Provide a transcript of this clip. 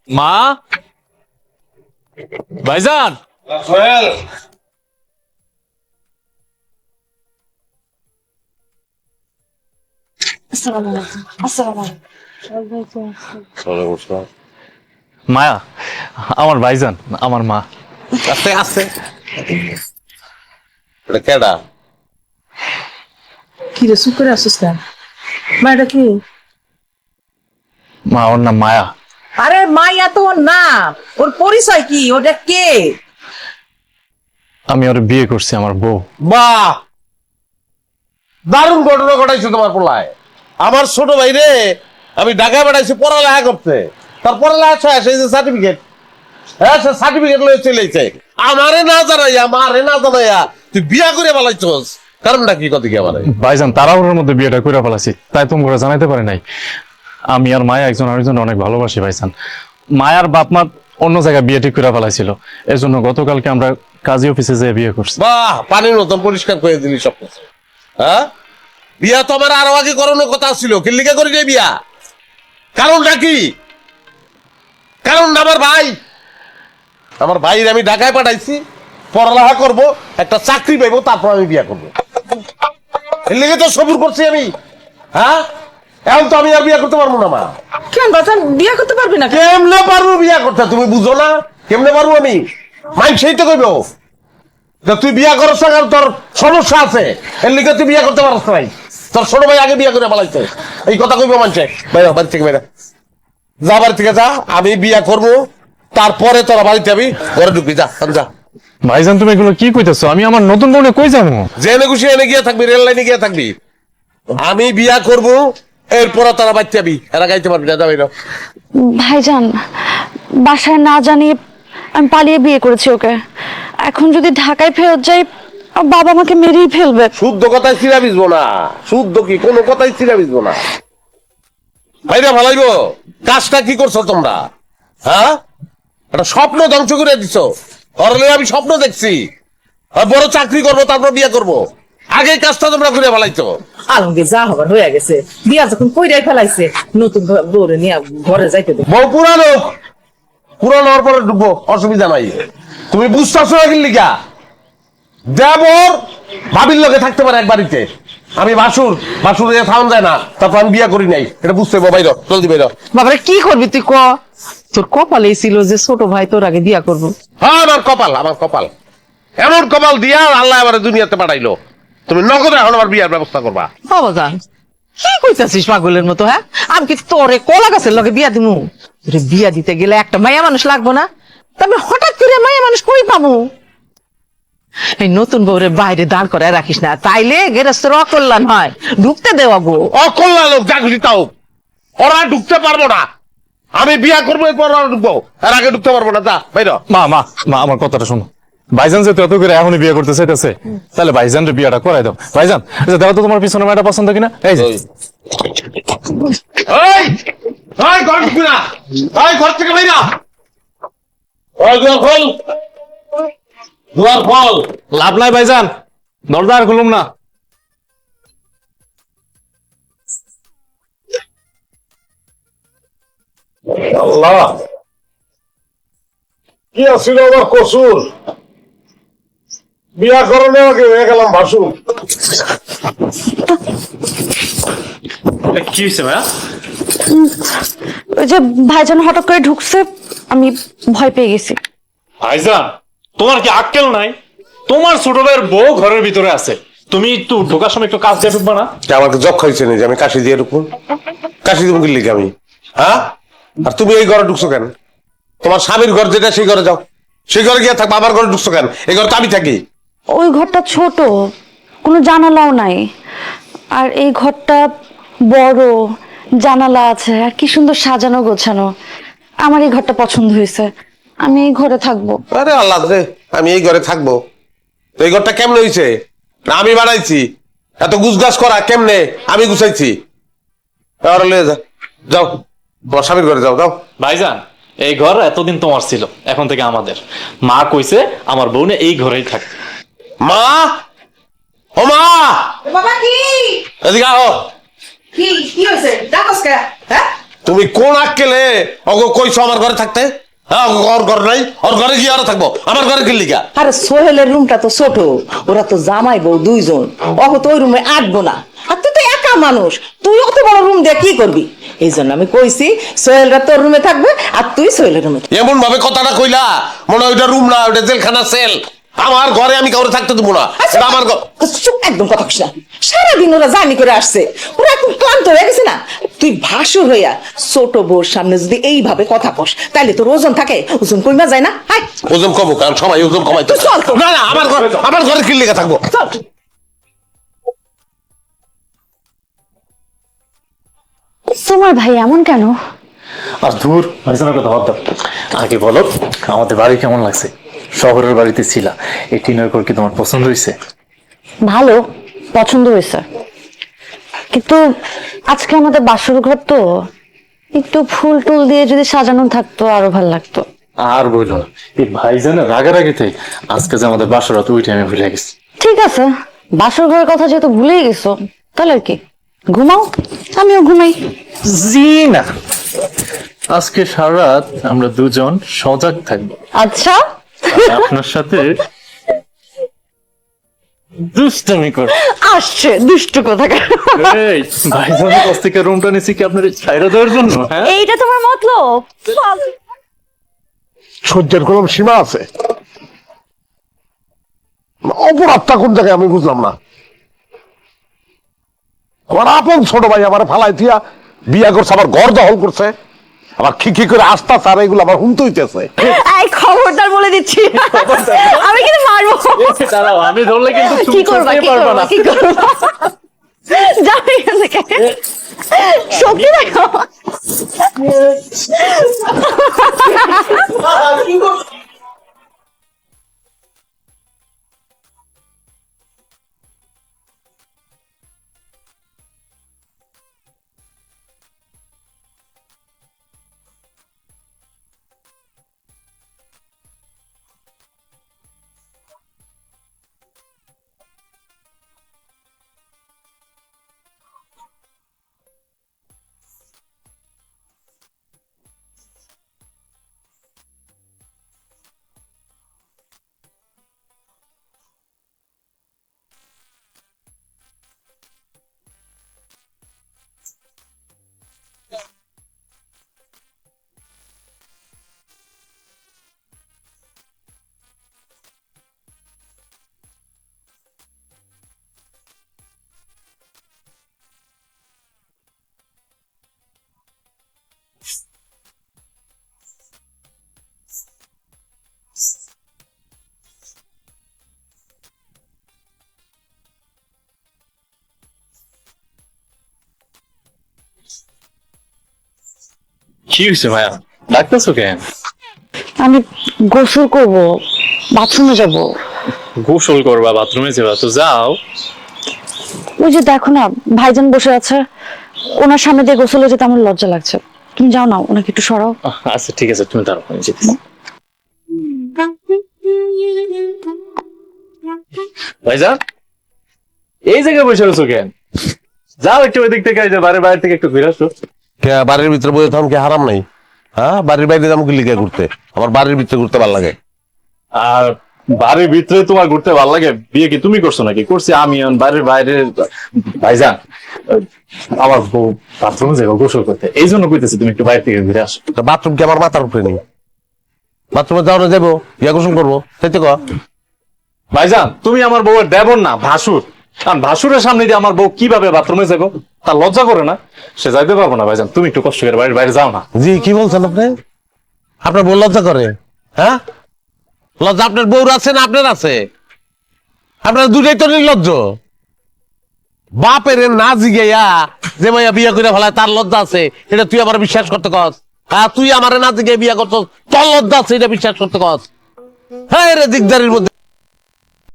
মা, ভাইজান। সোহেল, আসসালামু আলাইকুম। আসসালামু আলাইকুম। মায়া, আমার ভাইজান, আমার মা। আস্তে আস্তে। এটা কেডা? কি রে চুপ করে আসিস কেন? মায়েরা কি? মা, ওর নাম মায়া। আরে মাইয়া তো ওর নাম, ওর পরিচয় কি? ওটা কে? আমি ওর বিয়ে করছি, আমার বউ। বাহ, দারুণ ঘটনা ঘটাইছো তোমার পোলায়। আমার ছোট ভাই রে আমি ঢাকায় পাঠাইছি পড়ালেখা করতে। তার পড়ালেখা শেষ, এই যে সার্টিফিকেট, হ্যাঁ সে সার্টিফিকেট লয়ে চলেছে। আমারে না জানাইয়া তুই বিয়া করে পালাইছস, কারণটা কি কত কি আমারে? ভাইজান তাড়াহুড়োর মধ্যে বিয়েটা করে ফেলাছি, তাই তোমরা জানাইতে পারি নাই। আমি আর মায়া একজন আরেকজন অনেক ভালোবাসি ভাইজান। মায়ার বাপ মা অন্য জায়গায় বিয়ে ঠিক করে ফেলাইছিল, এর জন্য গতকালকে আমরা কাজী অফিসে যেয়ে বিয়ে করছি। বাহ, পানির মতন পরিষ্কার করে দিলি সব কিছু। হ্যাঁ, বিয়া তো আমার আরো আগে করানোর কথা ছিল, কিল্লিকা করি নাই বিয়া। কারণটা কি? কারণ আমার ভাইয়ের আমি ঢাকায় পাঠাইছি, পড়ালেখা করব, একটা চাকরি পাইবো, তারপর আমি বিয়া করবো। এর লেগে তো সবুর করছি আমি। হ্যাঁ, এখন তো আমি আর বিয়া করতে পারবো না মা। কেন বাচ্চা বিয়ে করতে পারবি না? কেমনে পারবো বিয়া করতে? তুমি বুঝো না কেমনে পারবো আমি? মাইক সেই তো কইব তুই বিয়া করছ না, কারণ তোর সমস্যা আছে, এর লিগে তুই বিয়া করতে পারছ নাই। তোর ছোট ভাই আগে বিয়া করে পালাইছে, এই কথা কইব মানছে। বাইরে বাড়ি থেকে বাইরে যা, বাড়ি থেকে যা। আমি বিয়া করবো, তারপরে তোরা বাড়িতে আমি ঘরে ঢুকবি। যা যা। ভাইজান তুমি এগুলো কি কইতেছো? আমি আমার নতুন বউনে কই যাবো? জেনে খুশি এনে গিয়ে থাকবি, রেল লাইনে গিয়ে থাকবি। আমি বিয়া করব, এরপরে তারা বাড়িতে যাবি, এরা গাইতে পারবি না। যাবি না। ভাইজান, বাসায় না জানিয়ে আমি পালিয়ে বিয়ে করেছি ওকে। এখন যদি ঢাকায় ফেরত যাই, বাবা আমাকে মেরেই ফেলবে। শুদ্ধ কথায় চিরা বিজবো না। শুদ্ধ কি কোনো কথাই চিরা বিজবো না। ভাইরা ভালাইবো। কাজটা কি করছো তোমরা? হ্যাঁ, একটা স্বপ্ন ধ্বংস করে দিছ। অরলে আমি স্বপ্ন দেখছি আর বড় চাকরি করবো, তারপর বিয়ে করবো। আগে কাজটা তোমরা করে ভালাইছো। আলমগীর যা হবার হয়ে গেছে, বিয়া যখন কইরাই ফেলাইছে, নতুন বউরে নিয়ে ঘরে যাইতে দে। বউ পুরানো, পুরানো হওয়ার পরে ঢুকবো, অসুবিধা নাই। তুমি বুঝতেছো না কিল্লিকা? দেবর ভাবির লোকে থাকতে পারে এক বাড়িতে, আমি বাসুর থাউন যায় না, তারপর আমি বিয়া করি নাই, এটা বুঝতে হবে। বাইর জলদি বাইর। বাবারে কি করবি তুই ক? তোর কপালেই ছিল যে ছোট ভাই তোর আগে বিয়া করবো। হ্যাঁ, আমার কপাল এমন কপাল দিয়া আল্লাহ আমার দুনিয়াতে পাঠাইলো। তুমি নগদে এখন আমার বিয়ার ব্যবস্থা করবা। বাবা জান, কি কইতাছিস পাগলের মতো? হ্যাঁ, আমি কি তোরে কলা গাছের লগে বিয়া দিমু? তোরে বিয়া দিতে গেলে একটা মায়া মানুষ লাগবো না? তবে হঠাৎ করে মায়া মানুষ কই পাবো? এই নতুন বউরে বাইরে দাঁড় করায় রাখিস না, তাইলে গেরস্তের অকল্যাণ হয়। ঢুকতে দেওয়া গো। অকল্যাণ লোক যা খুশি তাও, ওরা ঢুকতে পারবো না। আমি বিয়া করবো, এরপর ওরা ঢুকবো, এর আগে ঢুকতে পারবো না। যা বাইর। মা মা মা, আমার কথাটা শোনো। ভাইজান যেহেতু এত করে এখনই বিয়ে করতে চাইতেছে, তাহলে ভাইজানের বিয়েটা করাই দাও। ভাইজান, দেখো তো তোমার পিছনে মেয়েটা পছন্দ কিনা। এই যে ঘর ঢুকবি না, ঘর থেকে বাইরা। দুয়ার খোল। লাভ নাই ভাইজান, দরজা আর খুলুম না। আল্লাহ, কি আছিল আমার কসুর? বিয়া করণে আগে হয়ে গেলাম ভাসুর। কি হয়েছে ভাইয়া? ওই যে ভাইজান হঠাৎ করে ঢুকছে, আমি ভয় পেয়ে গেছি। ভাইজান, তোমার কি আক্কেল নাই? তোমার ছোট ভাইয়ের বউ ঘরের ভিতরে আছে, তুমি একটু ঢোকার সময় একটু কাজ দিয়ে ঢুকবা না? আমাকে জখ খাইছে না যে আমি কাশি দিয়ে ঢুকবো? কাশি দিব কিনলি আমি? হ্যাঁ, আর তুমি এই ঘরে ঢুকছো কেন? তোমার স্বামীর ঘর যেটা, সেই ঘরে যাও। সেই ঘরে গিয়ে থাকবো। আমার ঘরে ঢুকছো কেন? এই ঘরে তো আমি থাকি। ওই ঘরটা ছোট, কোনো জানালাও নাই। আর এই ঘরটা বড়, জানালা আছে, আর কি সুন্দর সাজানো গোছানো। আমার এই ঘরটা পছন্দ হয়েছে, আমি এই ঘরে থাকবো। আরে আল্লাহ রে, আমি এই ঘরে থাকবো? তো এই ঘরটা কেমনে হয়েছে? আমি বানাইছি? এত গুছগাছ করা কেমনে? আমি গুছাইছি? যাও, তোমার স্বামীর ঘরে যাও। যাও ভাইজান, এই ঘর এতদিন তোমার ছিল, এখন থেকে আমাদের। মা কইছে আমার বউনে এই ঘরেই থাকে। মা, ও মা, বাবা কি? এদিকে আও। কি কি হয়েছে? ডাকস কে? হ্যাঁ, তুমি কোন আক্কেলে ওগো কইছো আমার ঘরে থাকতে? হ্যাঁ, ওর ঘর নাই, ওর ঘরে গিয়ে আরো থাকবো, আমার ঘরে কি লিগা? আরে সোহেলের রুমটা তো ছোট, ওরা তো জামাই বউ দুইজন, অত তো ওই রুমে আটবো না। আর তুই তো একা মানুষ, তুই অত বড় রুম দিয়ে কি করবি? এই জন্য আমি কইছি সোহেলরা তোর রুমে থাকবে আর তুই সোহেলের রুমে। এমন ভাবে কথাটা কইলা মনে হয় ওইটা রুম না, ওইটা জেলখানা সেল। আমার ঘরে আমি কাউরে থাকতে দেবো না, এটা আমার ঘর। চুপ, একদম কথা কইস না। সারাদিন ওরা জার্নি করে আসছে, ওরা একদম ক্লান্ত হয়ে গেছে না। তুই ভাসুর হইয়া ছোট বউর সামনে যদি এইভাবে কথা কস, তাইলে তোর ওজন থাকে, ওজন কইমা যায় না। হায়, ওজন কমো, কারণ সবাই ওজন কমাইতে। তুই চল তো। না না, আমার ঘরে কি লিগা থাকবো? চল। তোমার ভাই এমন কেন? আর দূর ভাইজানের কথা বাদ দাও। আগে বলো, আমাদের বাড়ি কেমন লাগছে? শহরের বাড়িতে ছিলা, এই টিনের ঘর কি তোমার পছন্দ হয়েছে? ভালো, পছন্দ হয়েছে, কিন্তু আজকে আমাদের বাসর ঘর তো, একটু ফুল টুল দিয়ে যদি সাজানো থাকতো আরো ভালো লাগতো। আর বললো না, এই ভাইজানের রাগারাগিতে আজকে যে আমাদের বাসরাত ওই টাইমে ভুলে গেছি। ঠিক আছে, বাসর ঘরের কথা যেহেতু ভুলেই গেছো, তাহলে আর কি, ঘুমাও, আমিও ঘুমাই। জি না, আজকে সারা রাত আমরা দুজন সজাগ থাকবো, আচ্ছা, আপনার সাথে দুষ্টামি কর। আসছে দুষ্ট কোথাকার। এই ভাইজানের কাছ থেকে রুমটা নিছি কি আপনার ছাইরা দেওয়ার জন্য? হ্যাঁ, এইটা তোমার মতলব? সহ্যের কোনো সীমা আছে? অপরাধটা কোন জায়গায় আমি বুঝলাম না। আমার আপন ছোট ভাই আমার ফালাই দিয়া বিয়া করছে, আবার ঘর দখল করছে, আবার খিখি করে আস্তা চার, এগুলো আমার হুমতে হইতেছে। এই খবরদার বলে দিচ্ছি, আমি কিন্তু মারবো। দাঁড়াও, আমি ধরলে কিন্তু কি করবা, কি করবা, কি করবা? যাবে এখান থেকে, শক্তি দেখো। কি হয়েছে ভাইয়া, ডাকতেছো কেন? আমি গোসল করব, বাথরুমে যাব। গোসল করবা, বাথরুমে যাবা, তো যাও। ওই যে দেখো না, ভাইজান বসে আছে, ওনার সামনে দিয়ে গোসলে যেতে আমার লজ্জা লাগছে। তুমি যাও না, ওনাকে একটু সরাও। আচ্ছা ঠিক আছে, তুমি দাঁড়াও, আমি যেতেছি। ভাইজান, এই জায়গায় বসে রয়েছো কেন? যাও একটু ওই দিক থেকে, এই যে বাইরে থেকে একটু ঘুরে আসো। বাড়ির ভিতরে বসে থাম কি হারাম নাই? হ্যাঁ, বাড়ির বাইরে যাবো কি লিগে ঘুরতে? আমার বাড়ির ভিতরে ঘুরতে ভালো লাগে। আর বাড়ির ভিতরে তোমার ঘুরতে ভালো লাগে? বিয়ে কি তুমি করছো নাকি? করছি আমি। বাড়ির বাইরে ভাইজান, আমার বউ বাথরুমে যাবো গোসল করতে, এই জন্য কইতেছি তুমি একটু বাইরে থেকে ঘুরে আসো। বাথরুম কি আমার মাথার উপরে নেই? বাথরুমে যাও না, যাবো ইয়া গোসল করবো, তাইতে ক। ভাইজান, তুমি আমার বউয়ের দেবর না, ভাসুর। কারণ ভাসুরের সামনে দিয়ে আমার বউ কিভাবে বাথরুমে যাবো? তার লজ্জা করে না? সে যাইতে পারবো না। ভাইজান, তুমি একটু কষ্ট করে বাড়ির বাইরে যাও না। জি, কি বলছেন আপনি? আপনার বউ লজ্জা করে? হ্যাঁ, লজ্জা আপনার বউর আছে না আপনার আছে? আপনার দুটাই তো নির্লজ্জ। বাপের না জিগাইয়া যে মাইয়া বিয়া করে ফেলায় তার লজ্জা আছে, এটা তুই আমার বিশ্বাস করতে কস? হ্যাঁ, তুই আমার না জিগাই বিয়া করছস, তোর লজ্জা আছে এটা বিশ্বাস করতে কস? হ্যাঁ রে, দিকদারির মধ্যে